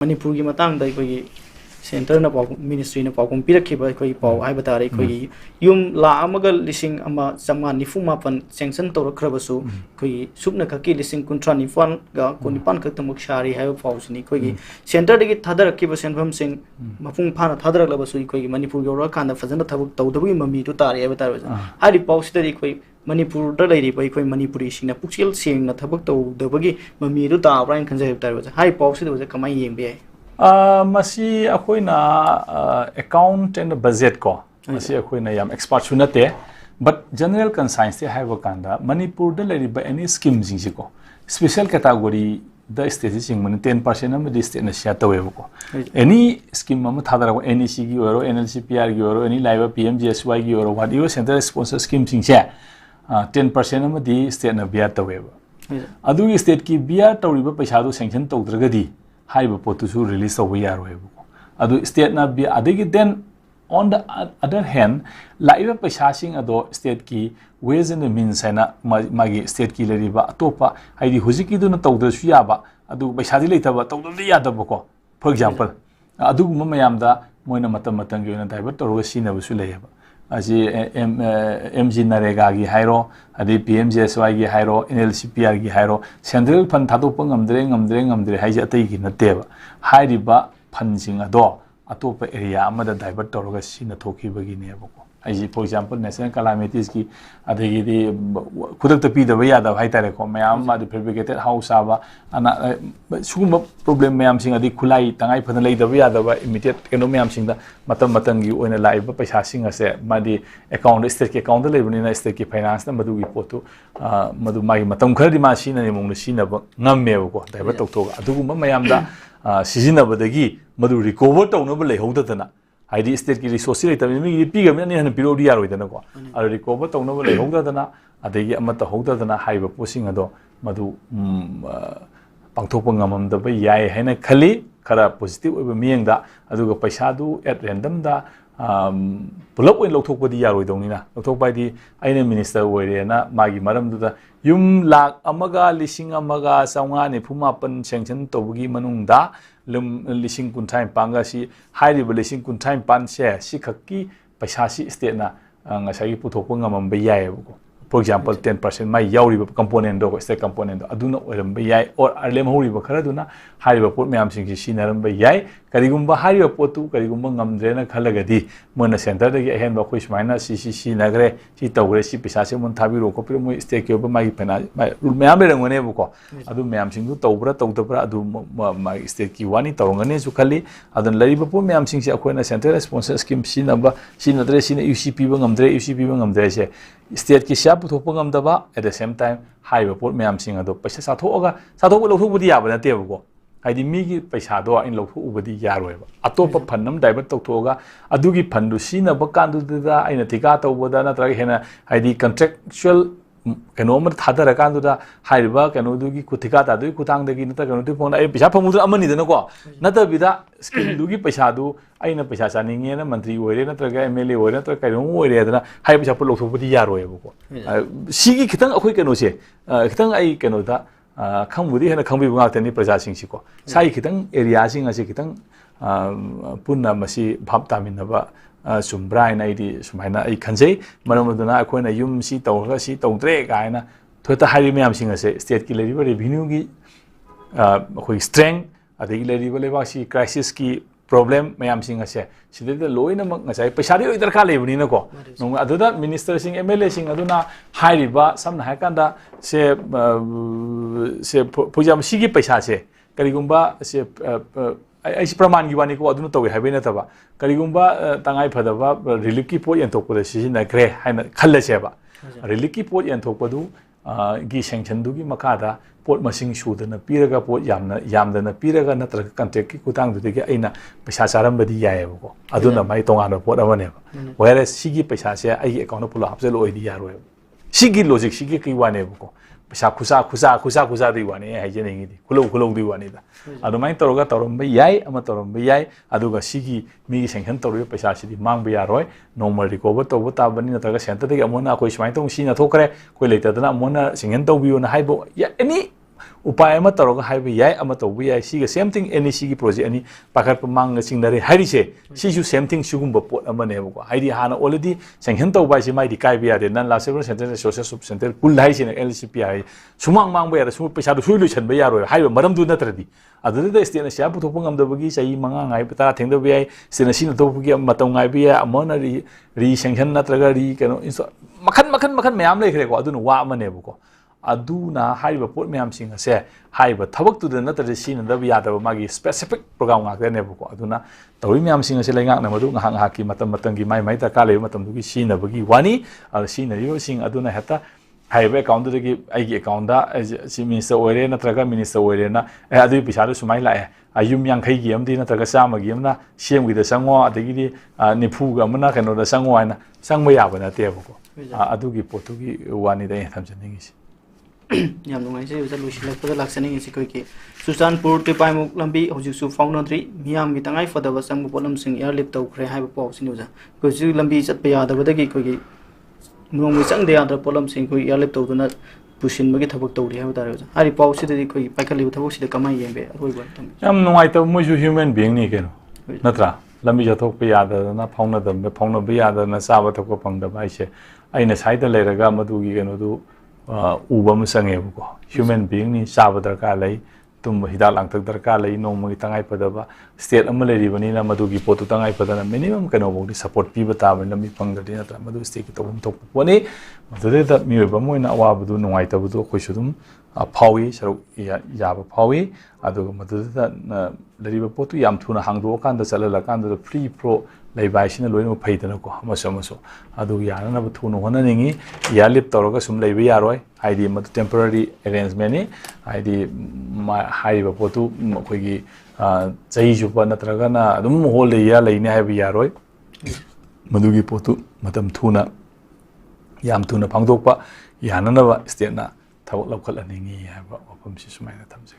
manipur gi matang dai koi center na paw ministry na paw kum pirak khiba koi paw ai batare koi yum la amagal lising ama chamma nifuma pan sanction tor khrabasu koi subna khaki lising kuntra nifan ga kunipan khak tamuk shari hai paw sini koi center dagi thadar khiba senfam sing mapung phana thadar labasu koi manipur gi ora kanda fazana thabuk tawdabu mami tu tari ai batare hari paw sidari koi manipur da lairi bai koi manipuri singna pukchil sing na thabuk tawdabagi mami tu ta brain khanje batare hari paw sidari kamai yeng be masi akoi na account and budget ko masi akoi na yam expert chunate but general conscience te hai wakanda manipur da lari ba any scheme jing ko special category the state jing man 10% am the state na sha tawe ko any scheme am thadara ko NEC gi oro NLCPR gi oro any live PMGSY gi oro what you center sponsor scheme jing cha 10% am the state na biya tawe adu state ki biya tawri ba paisa do sanction tawdragadi high potusu release over yaro adu state na be adigi then on the other hand live pashasing ado state ki ways and means na magi state ki leriba atopa haidi hujiki du na tawdasu yaba adu paisadi leitaba tawdadi yadaba ko for example adu mayamda moina matam matang gi na divert toroga sina busu leyaba asi MG Narega gi hairo adi PMGSY gi hairo NLCPR gi hairo central fund thadopang ngamdre haija atai gi nateba hairiba funding ado atopa area amada divert toroga sina thoki bagi ne bako aiji for example national calamities ki adagi di khudak tapi da baya da haitare ko mayam ma fabricated house aba ana sugum problem mayam sing adi khulai tangai phana lei da baya da ba immediate keno mayam sing da matam gi oina live paisa sing ase madi account state ki account le bani na state ki finance na madu gi potu madu mai matam khar di ma sina ni mong na sina ba ngamme ko divert tok adugu mayam da sizina badagi madu recover tawna ba lei hodadana haidi state ki resource le tamni mi piga mi ani piro di yaro idana ko ar recover tawna ba le hogdadana adegi amata hogdadana haiba posing ado madu pangthokpa ngamam da ba yai haina khali khara positive oba miyengda aduga paisa du at random da pulap oin lokthokpa di yaro idongni na lokthokpa di aina minister oire na magi maram du da yum lak amaga lising amaga sawnga ne phuma pan sanction tobugi manungda lising kunthai panga si hairi ba lising kunthai pan si khaki paisa si state na ngasai puthokpa ngamam ba yai ko for example 10% mai yauri ba component do state component aduna oiram ba yai or arlem hori ba khara duna hairi ba pot myam sing si sinaram ba yai karigumba hairi ba potu karigumba ngamdre na khalagadi mona center dagi ahen ba khoi smaina si nagre si tawre si pisa se mon thabi ro ko pir mo state ke ba mai pena rule myam le ngone bu ko adu myam sing du tawbra tawdabra adu mai state ki wani tawngane su khali adun lari ba po myam sing si akoina center sponsor scheme sinaba sinadre sina UCP ba ngamdre se state ki sha puthokpa ngamdaba at the same time high report myam sing ado paisa sathoga lothok budi yaba na te ko haidi mi gi paisa do in lothok ubadi yaroi ba atopa phanam divert toktoga adugi phandu sina ba kandu da aina thika tawboda na tra hena haidi contractual kano thadara kandu da haiba kano dugi kuthika ta du kutang dagi nata kano tu phone ai pisa phamudu amani dana ko nata bida skill dugi paisa du aina paisa chaninge na mantri oire na traga MLA oire na traga no oire dana hai paisa pu lokthopudi yaroi ko sigi khitang akhoi kano se khitang ai kano da khambudi hena khangbi bunga tani praja sing si ko sai khitang area sing ase khitang punna masi bhap tamin ba sumbrai na idi sumaina ai khanjei maramuduna akoina yum si tawga si tawdre gaina thota hari myam sing ase state ki leriba revenue gi khoi strength adegi leriba leba si crisis ki problem myam sing ase sideda loina mak ngasai paisa ri darka lebuni na ko nong aduda minister sing MLA sing aduna hairiba samna hakanda se pujam sigi paisa se karigumba se ai praman gi wani ko aduna tawi habe na taba karigumba tangai phadaba relief ki pot yan thokpa si na gre haina khalla seba relief ki pot yan thokpa du gi sanction du gi makada pot masing sudana piraga pot yamdana piraga natra contract ki kutang du gi aina paisa charam badi yae ko aduna mai tongana pot amane whereas sigi paisa se ai account pula hapsel oi di yaro sigi logic sigi ki wane ko pisa kusa di wani hai jene ngi khulou di wani da adu mai toroga torom ba yai ama torom ba yai adu ga sigi mi sanction toru pisa si di mang ba yaroi normal recover to bota bani na taga center de amona koi smai tong si na thokre koi leita dana amona sanction to biu na hai bo ya any upai ama toroga haiba yai ama tobu yai siga same thing any sigi project ani pakat pamang singnare harise sisu same thing sugumba pot ama ne ko haidi hana already sanction to bai si mai di kai bia de nan la several center social sub center pul hai sin LCPI sumang mang ba su pesa du sui chen ba ya ro haiba maram du natradi adu de state na sia pu thopang am da bagi sai manga ngai pata theng da bi sin sin to bu gi matong ngai bi amona ri sanction natraga ri kano makhan mayam le khre ko adu no wa ama ne bu ko aduna haiba pot mayam sing ase haiba thabak tu de na tare sin da ya da magi specific program ngak ne bu ko aduna tawi mayam sing ase lengak na madu ngak ngak ki matam gi mai ta ka le matam du gi sin na bagi wani sin yo sing aduna heta haiba account da gi ai gi account da si minister oire na traga minister oire na adu pisa du sumai la ayum yang khai gi am di na traga sama gi am na sem gi da sango adagi di nifu ga mana kano da sango ai na sangba ya ba na te bu ko adu gi potu gi wani da tham jan ngi si yam nungai se usa lusi lek pada laksani ngi koi ki Susanpur te paimuk lambi hoju su faunantri miyam gi tangai fada ba sang polam sing airlift tau khre hai ba pau sin usa ko su lambi chat pa ya da ba da gi koi ki nong mi sang de ya da polam sing koi airlift tau na pusin magi thabak tau ri ha ba da usa ari pau si de koi paikali thabak si de kamai yembe roi ba tam yam nungai ta mo ju human being ni keno natra lambi jathok pa ya da na fauna da fauna ba ya da na sa ba thok pang da ba se aina sai da le raga madu gi keno du uba musange ko human being ni saba darka lai tum hida lang tak darka lai no magi tangai padaba state amale ri bani na madu gi potu tangai padana minimum kano bodi support pi bata ba lami pangda dina ta madu state ki tawum tok woni madu da mi ba mo na wa budu nungai ta budu khoi sudum phawi saru ya ba phawi adu madu da lari ba potu yam thuna hangdo kan da chalala kan da free pro lai bai sina loina phaidana ko maso adu yana na thu no hona ningi ya lip toroga sum lai ba yaroi id ma temporary arrangement ni id hai ba potu khoi gi chai ju pa natraga na adum hol ya lai ne hai ba yaroi madu gi potu matam thuna yam thuna phangdok pa yana na ba state na thawak lakhal aningi ha ba opam si sumai na thamse